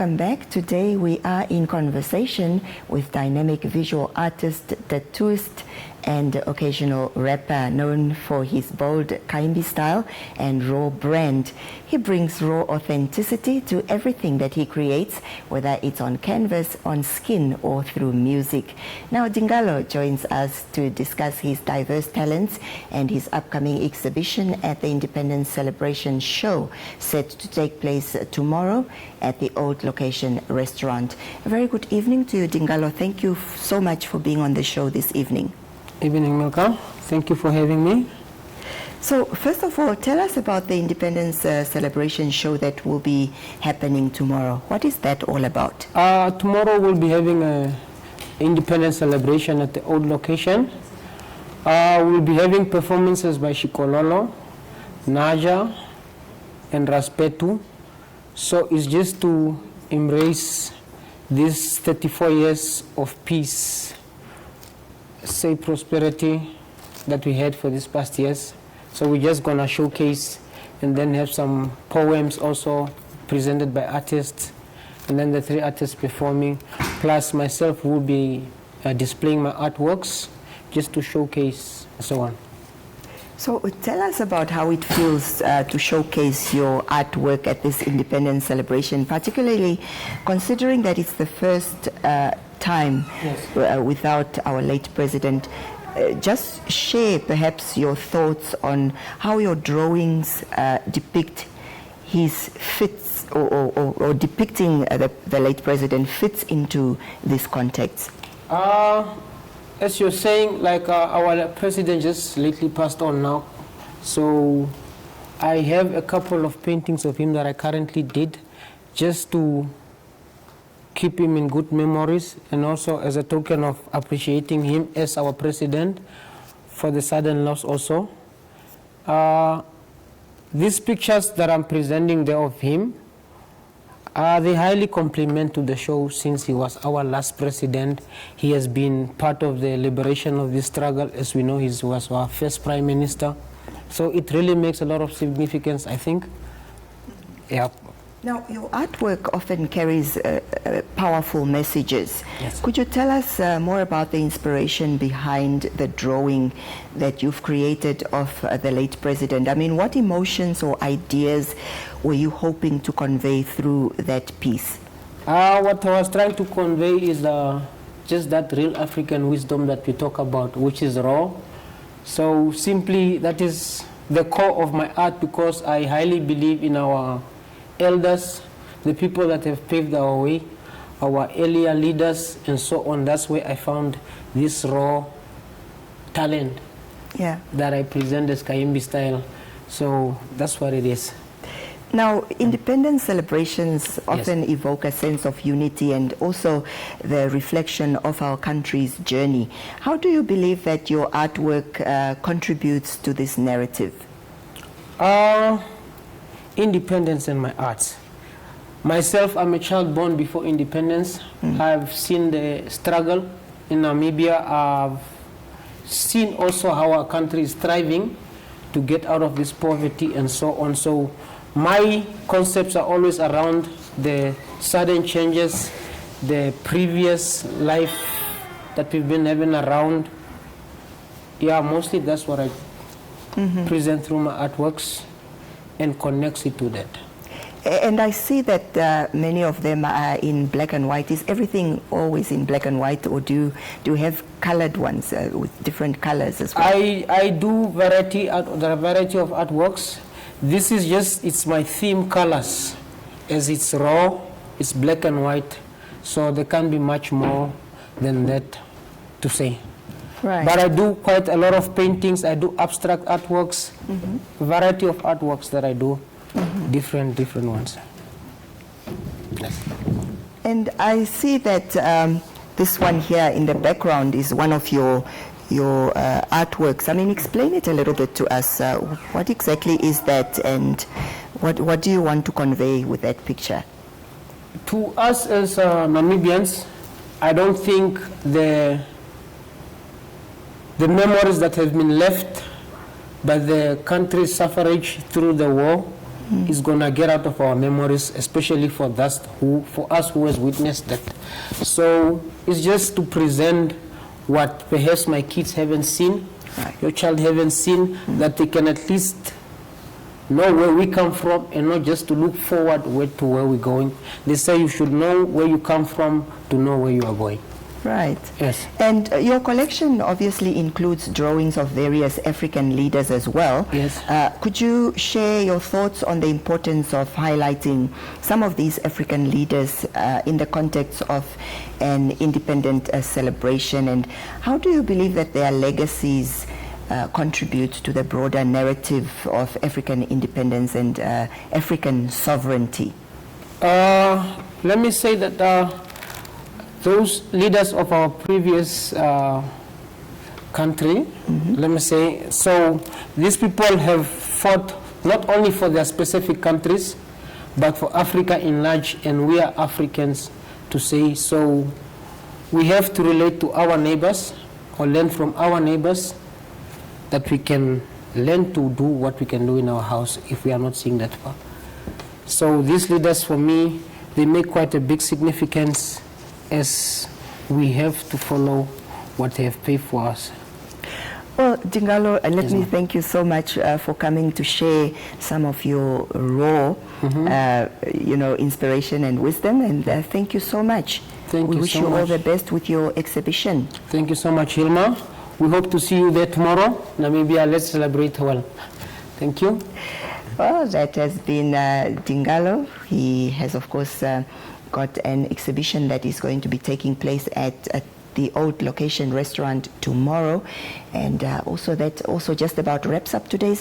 welcome back. Today we are in conversation with dynamic visual artist, tattooist, and occasional rapper known for his bold Kaimbi style and raw brand. He brings raw authenticity to everything that he creates, whether it's on canvas, on skin, or through music. Now Dingalo joins us to discuss his diverse talents and his upcoming exhibition at the Independence Celebration Show, set to take place tomorrow at the Old Location Restaurant. A very good evening to you, Dingalo. Thank you so much for being on the show this evening. Evening, Milka. Thank you for having me. So, first of all, tell us about the Independence Celebration Show that will be happening tomorrow. What is that all about? Tomorrow we'll be having an Independence celebration at the Old Location. We'll be having performances by Shikololo, Naja, and Raspetu. So it's just to embrace these 34 years of peace, say prosperity that we had for these past years. So we're just gonna showcase and then have some poems also presented by artists, and then the 3 artists performing, plus myself will be displaying my artworks just to showcase and so on. So tell us about how it feels to showcase your artwork at this Independence celebration, particularly considering that it's the first time without our late president. Just share perhaps your thoughts on how your drawings depict his fits or depicting the late president fits into this context. As you're saying, like our president just lately passed on now, so I have a couple of paintings of him that I currently did just to keep him in good memories, and also as a token of appreciating him as our president for the sudden loss also. These pictures that I'm presenting there of him, they highly complement to the show since he was our last president. He has been part of the liberation of this struggle. As we know, he was our first prime minister. So it really makes a lot of significance, I think. Yeah. Now, your artwork often carries powerful messages. Yes. Could you tell us more about the inspiration behind the drawing that you've created of the late president? I mean, what emotions or ideas were you hoping to convey through that piece? What I was trying to convey is just that real African wisdom that we talk about, which is raw. So simply, that is the core of my art, because I highly believe in our elders, the people that have paved our way, our earlier leaders, and so on. That's where I found this raw talent that I present as Kaimbi style. So that's what it is. Now, independence celebrations often evoke a sense of unity and also the reflection of our country's journey. How do you believe that your artwork contributes to this narrative? Independence and my arts. Myself, I'm a child born before independence. I've seen the struggle in Namibia. I've seen also how our country is striving to get out of this poverty and so on. So my concepts are always around the sudden changes, the previous life that we've been having around. Yeah, mostly that's what I present through my artworks and connects it to that. And I see that many of them are in black and white. Is everything always in black and white, or do you have colored ones with different colors as well? I do there are a variety of artworks. This is just, it's my theme colors. As it's raw, it's black and white, so there can't be much more than that to say. Right. But I do quite a lot of paintings. I do abstract artworks, variety of artworks that I do, different ones. Yes. And I see that this one here in the background is one of your artworks. I mean, explain it a little bit to us. What exactly is that, and what do you want to convey with that picture? To us as Namibians, I don't think the memories that have been left by the country's suffrage through the war is going to get out of our memories, especially for us who has witnessed that. So it's just to present what perhaps my kids haven't seen, your child haven't seen, that they can at least know where we come from and not just to look forward to where we're going. They say you should know where you come from to know where you are going. Right. Yes. And your collection obviously includes drawings of various African leaders as well. Yes. Could you share your thoughts on the importance of highlighting some of these African leaders in the context of an independent celebration, and how do you believe that their legacies contribute to the broader narrative of African independence and African sovereignty? Let me say that those leaders of our previous country, let me say, so these people have fought not only for their specific countries, but for Africa in large, and we are Africans to say, so we have to relate to our neighbors or learn from our neighbors, that we can learn to do what we can do in our house if we are not seeing that far. So these leaders, for me, they make quite a big significance, as we have to follow what they have paid for us. Well, Dingalo, let me thank you so much for coming to share some of your raw, inspiration and wisdom, and thank you so much. Thank you so much. We wish you all the best with your exhibition. Thank you so much, Hilma. We hope to see you there tomorrow. Namibia, let's celebrate well. Thank you. Well, that has been Dingalo. He has, of course, got an exhibition that is going to be taking place at the Old Location restaurant tomorrow, and that also just about wraps up today's